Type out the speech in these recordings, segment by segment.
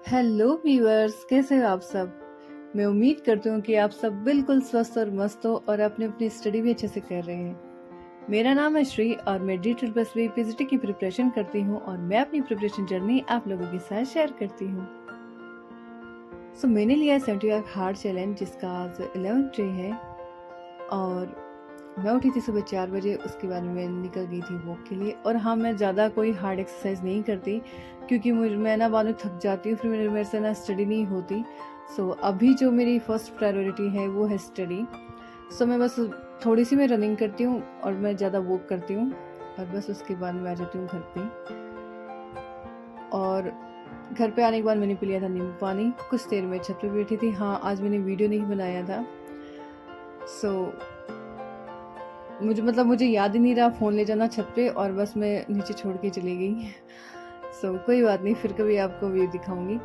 Hello viewers, कैसे हो आप सब। मैं उम्मीद करती हूँ कि आप सब बिल्कुल स्वस्थ और मस्त हो और अपनी अपनी स्टडी भी अच्छे से कर रहे हैं। मेरा नाम है श्री और मैं D++ पीजीटी की प्रिपरेशन करती हूँ और मैं अपनी प्रिपरेशन जर्नी आप लोगों के साथ शेयर करती हूँ। मैंने लिया 75 हार्ड चैलेंज जिसका आज 11th डे है और मैं उठी थी सुबह 4 बजे। उसके बाद मैं निकल गई थी वॉक के लिए। और हाँ, मैं ज़्यादा कोई हार्ड एक्सरसाइज नहीं करती क्योंकि मैं ना बाद में थक जाती हूँ, फिर मेरे से ना स्टडी नहीं होती। अभी जो मेरी फर्स्ट प्रायोरिटी है वो है स्टडी। मैं बस थोड़ी सी मैं रनिंग करती हूँ और मैं ज़्यादा वॉक करती हूँ और बस उसके बाद मैं आ जाती हूँ घर पे। और घर पे आने के बाद मैंने पी लिया था नींबू पानी। कुछ देर में छत पे बैठी थी। हाँ, आज मैंने वीडियो नहीं बनाया था। मुझे याद ही नहीं रहा फ़ोन ले जाना छत पे और बस मैं नीचे छोड़ के चली गई। कोई बात नहीं, फिर कभी आपको व्यू दिखाऊंगी।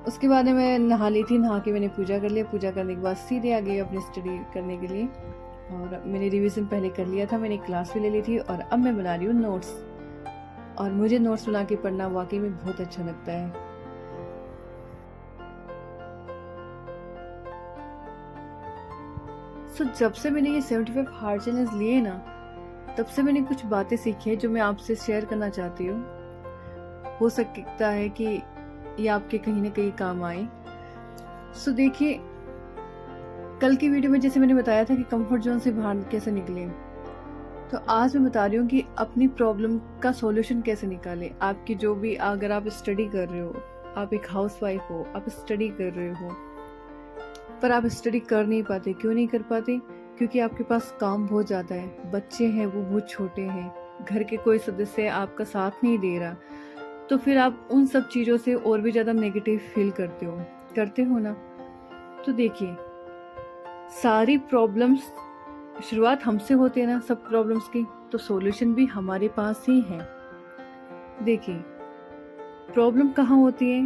उसके बाद में मैं नहा ली थी। नहा के मैंने पूजा कर लिया। पूजा करने के बाद सीधे आ गई अपनी स्टडी करने के लिए और मैंने रिवीजन पहले कर लिया था। मैंने क्लास भी ले ली थी और अब मैं बना रही हूँ नोट्स। और मुझे नोट्स बना के पढ़ना वाकई में बहुत अच्छा लगता है। जब से मैंने ये 75 हार्ड चैलेंज लिए ना, तब से मैंने कुछ बातें सीखी है जो मैं आपसे शेयर करना चाहती हूँ। हो सकता है कि ये आपके कहीं ना कहीं काम आए। देखिए, कल की वीडियो में जैसे मैंने बताया था कि कंफर्ट जोन से बाहर कैसे निकले, तो आज मैं बता रही हूँ कि अपनी प्रॉब्लम का सॉल्यूशन कैसे निकालें। आपकी जो भी, अगर आप स्टडी कर रहे हो, आप एक हाउसवाइफ हो, आप स्टडी कर रहे हो पर आप स्टडी कर नहीं पाते। क्यों नहीं कर पाते? क्योंकि आपके पास काम बहुत ज़्यादा है, बच्चे हैं वो बहुत छोटे हैं, घर के कोई सदस्य आपका साथ नहीं दे रहा, तो फिर आप उन सब चीज़ों से और भी ज़्यादा नेगेटिव फील करते हो ना। तो देखिए, सारी प्रॉब्लम्स शुरुआत हमसे होती है ना, सब प्रॉब्लम्स की, तो सॉल्यूशन भी हमारे पास ही है। देखिए, प्रॉब्लम कहाँ होती है?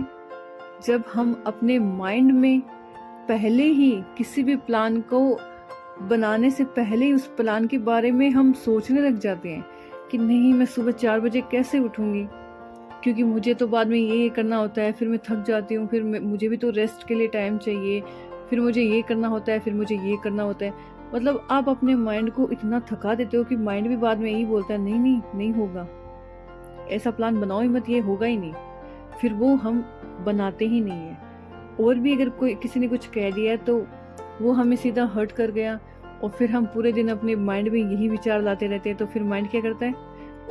जब हम अपने माइंड में पहले ही किसी भी प्लान को बनाने से पहले ही उस प्लान के बारे में हम सोचने लग जाते हैं कि नहीं, मैं सुबह 4 बजे कैसे उठूंगी, क्योंकि मुझे तो बाद में ये करना होता है, फिर मैं थक जाती हूँ, फिर मुझे भी तो रेस्ट के लिए टाइम चाहिए, फिर मुझे ये करना होता है, फिर मुझे ये करना होता है। मतलब आप अपने माइंड को इतना थका देते हो कि माइंड भी बाद में यही बोलता है नहीं नहीं नहीं होगा, ऐसा प्लान बनाओ ही मत, ये होगा ही नहीं। फिर वो हम बनाते ही नहीं है। और भी अगर कोई किसी ने कुछ कह दिया तो वो हमें सीधा हर्ट कर गया और फिर हम पूरे दिन अपने माइंड में यही विचार लाते रहते हैं। तो फिर माइंड क्या करता है?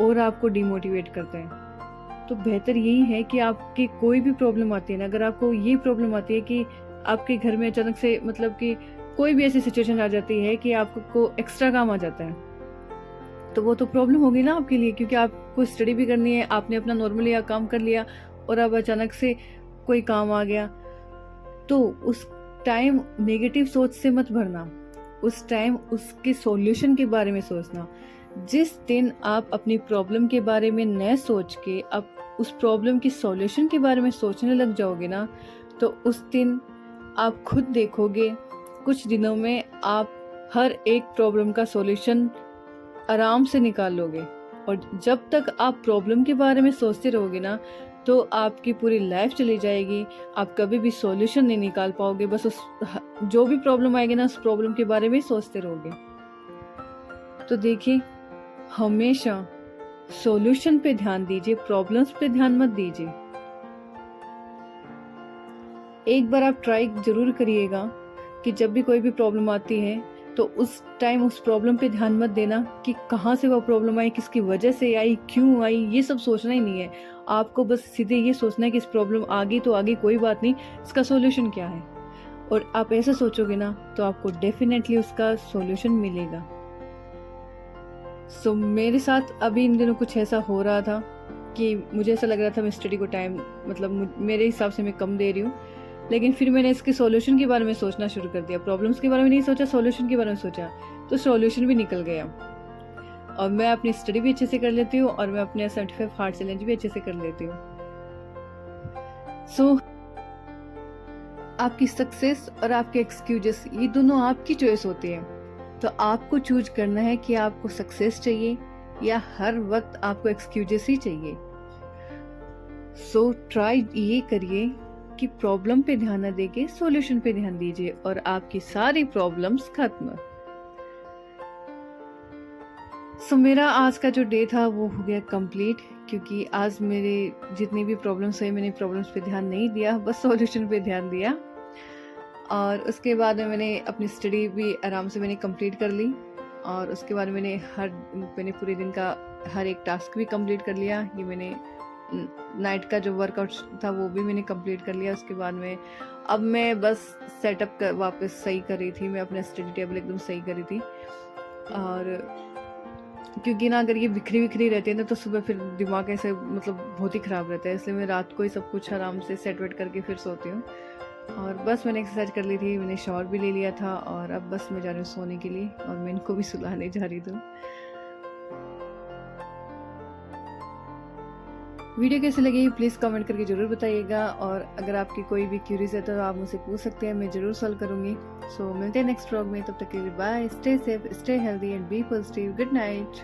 और आपको डिमोटिवेट करता है। तो बेहतर यही है कि आपकी कोई भी प्रॉब्लम आती है ना, अगर आपको ये प्रॉब्लम आती है कि आपके घर में अचानक से, मतलब कि कोई भी ऐसी सिचुएशन आ जाती है कि आपको एक्स्ट्रा काम आ जाता है, तो वो तो प्रॉब्लम होगी ना आपके लिए, क्योंकि आपको स्टडी भी करनी है, आपने अपना नॉर्मली काम कर लिया और अब अचानक से कोई काम आ गया। तो उस टाइम नेगेटिव सोच से मत भरना, उस टाइम उसके सॉल्यूशन के बारे में सोचना। जिस दिन आप अपनी प्रॉब्लम के बारे में न सोच के आप उस प्रॉब्लम की सॉल्यूशन के बारे में सोचने लग जाओगे ना, तो उस दिन आप खुद देखोगे कुछ दिनों में आप हर एक प्रॉब्लम का सॉल्यूशन आराम से निकाल लोगे। और जब तक आप प्रॉब्लम के बारे में सोचते रहोगे ना, तो आपकी पूरी लाइफ चली जाएगी, आप कभी भी सॉल्यूशन नहीं निकाल पाओगे। बस उस जो भी प्रॉब्लम आएगी ना, उस प्रॉब्लम के बारे में सोचते रहोगे। तो देखिए, हमेशा सॉल्यूशन पे ध्यान दीजिए, प्रॉब्लम्स पे ध्यान मत दीजिए। एक बार आप ट्राई जरूर करिएगा कि जब भी कोई भी प्रॉब्लम आती है तो उस टाइम उस प्रॉब्लम पे ध्यान मत देना कि कहाँ से वो प्रॉब्लम आई, किसकी वजह से आई, क्यों आई, ये सब सोचना ही नहीं है। आपको बस सीधे ये सोचना है कि इस प्रॉब्लम आ गई तो आ गई, कोई बात नहीं, इसका सॉल्यूशन क्या है। और आप ऐसे सोचोगे ना तो आपको डेफिनेटली उसका सॉल्यूशन मिलेगा। मेरे साथ अभी इन दिनों कुछ ऐसा हो रहा था कि मुझे ऐसा लग रहा था मैं स्टडी को टाइम, मतलब मेरे हिसाब से मैं कम दे रही हूँ, लेकिन फिर मैंने इसके सॉल्यूशन के बारे में सोचना शुरू कर दिया। प्रॉब्लम्स के बारे में नहीं सोचा, सॉल्यूशन के बारे में सोचा, तो सॉल्यूशन भी निकल गया और मैं अपनी स्टडी भी अच्छे से कर लेती हूँ और मैं अपने 75 हार्ड चैलेंज भी अच्छे से कर लेती हूँ। आपकी सक्सेस और आपके एक्सक्यूजेस, ये दोनों आपकी चॉइस होती है। तो आपको चूज करना है कि आपको सक्सेस चाहिए या हर वक्त आपको एक्सक्यूजेस ही चाहिए। सो ट्राई ये करिए कि प्रॉब्लम पे ध्यान न देके सॉल्यूशन पे ध्यान दीजिए और आपकी सारी प्रॉब्लम्स खत्म। सो मेरा आज का जो डे था वो हो गया कंप्लीट, क्योंकि आज मेरे जितनी भी प्रॉब्लम्स हुई मैंने प्रॉब्लम्स पे ध्यान नहीं दिया, बस सॉल्यूशन पे ध्यान दिया। और उसके बाद में मैंने अपनी स्टडी भी आराम से मैंने कंप्लीट कर ली और उसके बाद मैंने पूरे दिन का हर एक टास्क भी कंप्लीट कर लिया। ये मैंने नाइट का जो वर्कआउट था वो भी मैंने कंप्लीट कर लिया। उसके बाद में अब मैं बस सेटअप कर वापस सही कर रही थी, मैं अपना स्टडी टेबल एकदम सही कर रही थी। और क्योंकि ना अगर ये बिखरी बिखरी रहती है ना तो सुबह फिर दिमाग ऐसे मतलब बहुत ही ख़राब रहता है, इसलिए मैं रात को ही सब कुछ आराम से सेट वेट करके फिर सोती हूँ। और बस मैंने एक्सरसाइज कर ली थी, मैंने शावर भी ले लिया था और अब बस मैं जा रही हूँ सोने के लिए और मैं इनको भी सुलाने जा रही थी। वीडियो कैसे लगी प्लीज़ कमेंट करके ज़रूर बताइएगा और अगर आपकी कोई भी क्यूरीज है तो आप मुझसे पूछ सकते हैं, मैं ज़रूर सॉल्व करूँगी। सो मिलते हैं नेक्स्ट व्लॉग में, तब तक के लिए bye, stay safe, stay healthy and be positive, good night.